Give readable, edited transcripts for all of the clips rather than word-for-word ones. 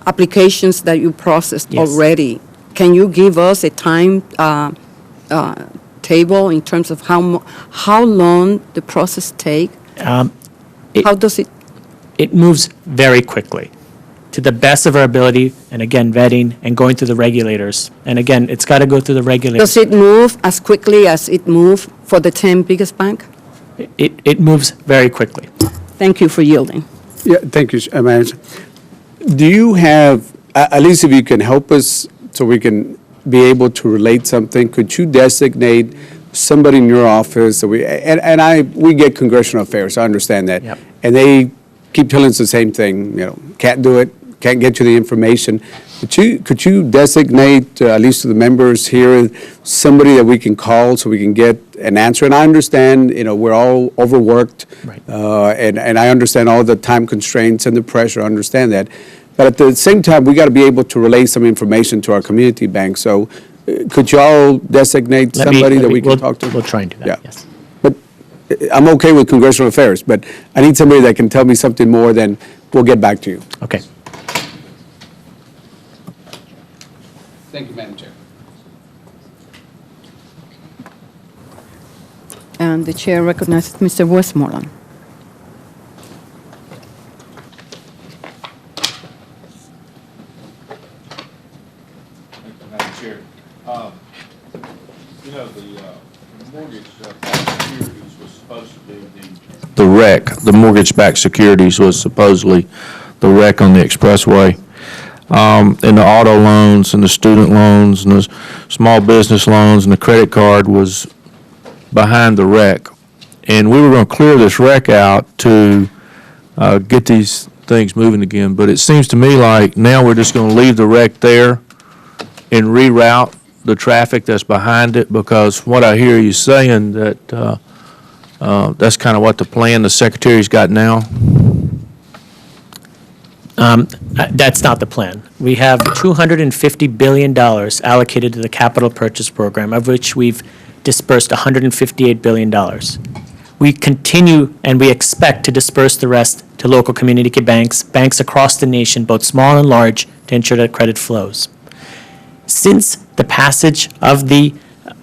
applications that you processed Yes. already, can you give us a time table in terms of how long the process take? How does it? It moves very quickly, to the best of our ability, and again, vetting and going through the regulators. And again, it's got to go through the regulators. Does it move as quickly as it moved for the 10 biggest bank? It moves very quickly. Thank you for yielding. Yeah, thank you, Manager. Do you have, at least if you can help us so we can be able to relate something, could you designate somebody in your office, that we get congressional affairs, I understand that. Yep. And they keep telling us the same thing, can't do it, can't get you the information. Could you designate, at least to the members here, somebody that we can call so we can get an answer? And I understand, we're all overworked. Right. And I understand all the time constraints and the pressure, I understand that. But at the same time, we got to be able to relay some information to our community bank. So could you all designate somebody that we can talk to? We'll try and do that, Yeah. yes. But I'm okay with congressional affairs, but I need somebody that can tell me something more, then we'll get back to you. Okay. Thank you, Madam Chair. And the chair recognizes Mr. Westmoreland. Thank you, Madam Chair. The mortgage-backed securities was supposed to be the wreck. The mortgage-backed securities was supposedly the wreck on the expressway. And the auto loans and the student loans and the small business loans and the credit card was behind the wreck. And we were going to clear this wreck out to get these things moving again. But it seems to me like now we're just going to leave the wreck there and reroute the traffic that's behind it, because what I hear you saying that that's kind of what the plan the Secretary's got now. That's not the plan. We have $250 billion allocated to the capital purchase program, of which we've dispersed $158 billion. We continue and we expect to disperse the rest to local community banks, banks across the nation, both small and large, to ensure that credit flows. Since the passage of the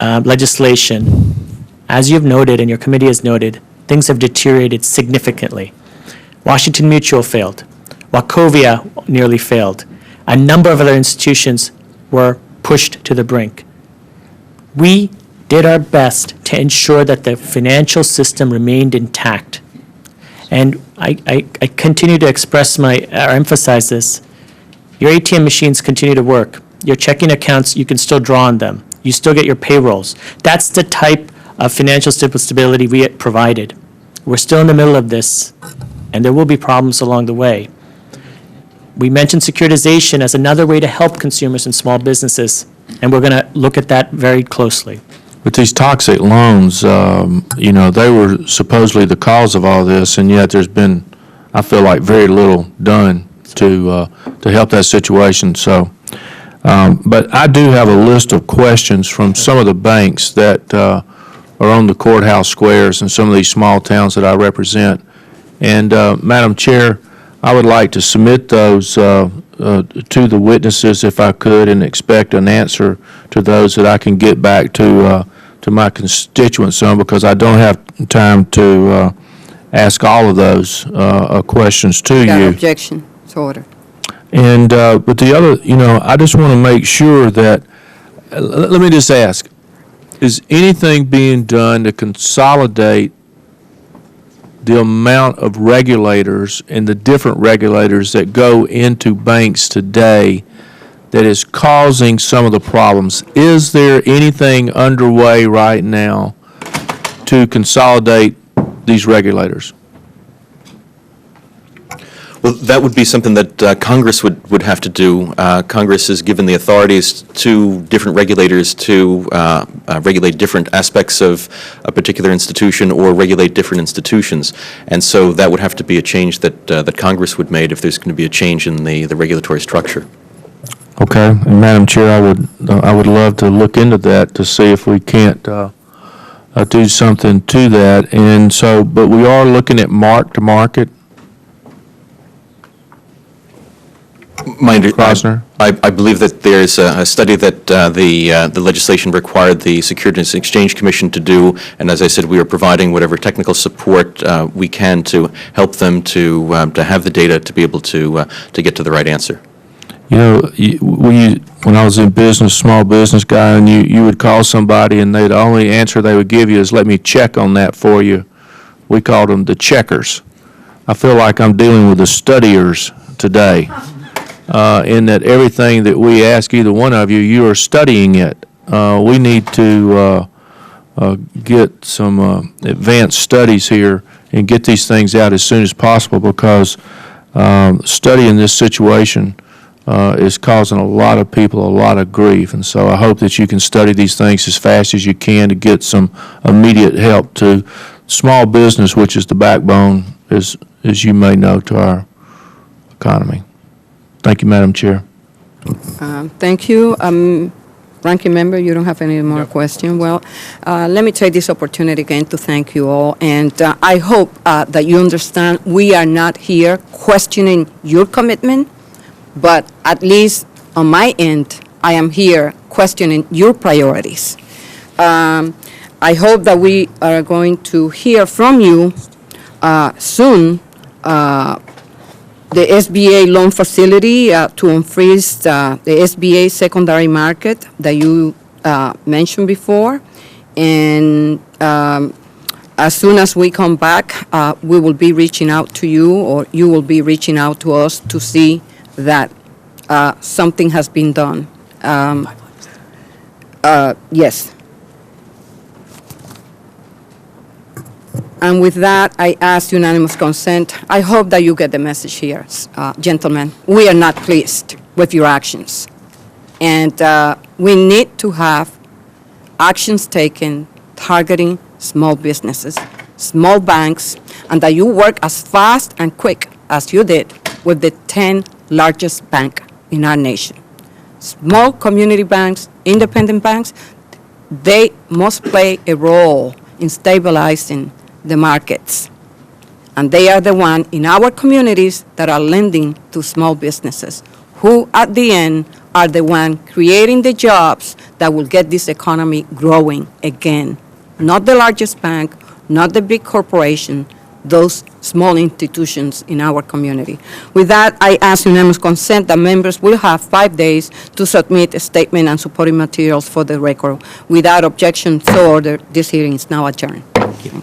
legislation, as you've noted and your committee has noted, things have deteriorated significantly. Washington Mutual failed. Wachovia nearly failed. A number of other institutions were pushed to the brink. We did our best to ensure that the financial system remained intact. And I continue to express or emphasize this. Your ATM machines continue to work. Your checking accounts, you can still draw on them. You still get your payrolls. That's the type of financial stability we provided. We're still in the middle of this, and there will be problems along the way. We mentioned securitization as another way to help consumers and small businesses, and we're going to look at that very closely. But these toxic loans, they were supposedly the cause of all this, and yet there's been, I feel like, very little done to help that situation. So, but I do have a list of questions from some of the banks that are on the courthouse squares in some of these small towns that I represent. And, Madam Chair, I would like to submit those to the witnesses if I could, and expect an answer to those that I can get back to my constituents on, because I don't have time to ask all of those questions to you. Got an objection. It's ordered. And, but the other, I just want to make sure that, let me just ask, is anything being done to consolidate the amount of regulators and the different regulators that go into banks today that is causing some of the problems? Is there anything underway right now to consolidate these regulators? Well, that would be something that Congress would have to do. Congress has given the authorities to different regulators to regulate different aspects of a particular institution or regulate different institutions. And so that would have to be a change that Congress would make if there's going to be a change in the regulatory structure. Okay. And Madam Chair, I would love to look into that to see if we can't do something to that. And so, but we are looking at mark-to-market. Krosner? I believe that there's a study that the legislation required the Securities and Exchange Commission to do, and as I said, we are providing whatever technical support we can to help them to have the data to be able to get to the right answer. You know, when I was in business, small business guy, and you would call somebody and the only answer they would give you is, let me check on that for you. We called them the checkers. I feel like I'm dealing with the studiers today, in that everything that we ask either one of you, you are studying it. We need to get some advanced studies here and get these things out as soon as possible, because studying this situation is causing a lot of people a lot of grief. And so I hope that you can study these things as fast as you can to get some immediate help to small business, which is the backbone, as you may know, to our economy. Thank you, Madam Chair. Thank you. Ranking Member, you don't have any more questions? Well, let me take this opportunity again to thank you all, and I hope that you understand we are not here questioning your commitment, but at least on my end, I am here questioning your priorities. I hope that we are going to hear from you soon, the SBA loan facility to unfreeze the SBA secondary market that you mentioned before. And as soon as we come back, we will be reaching out to you, or you will be reaching out to us to see that something has been done. Yes. And with that, I ask unanimous consent. I hope that you get the message here, gentlemen. We are not pleased with your actions. And we need to have actions taken targeting small businesses, small banks, and that you work as fast and quick as you did with the 10 largest bank in our nation. Small community banks, independent banks, they must play a role in stabilizing the markets. And they are the one in our communities that are lending to small businesses, who at the end are the one creating the jobs that will get this economy growing again. Not the largest bank, not the big corporation, those small institutions in our community. With that, I ask unanimous consent that members will have 5 days to submit a statement and supporting materials for the record. Without objection, so ordered. This hearing is now adjourned. Thank you.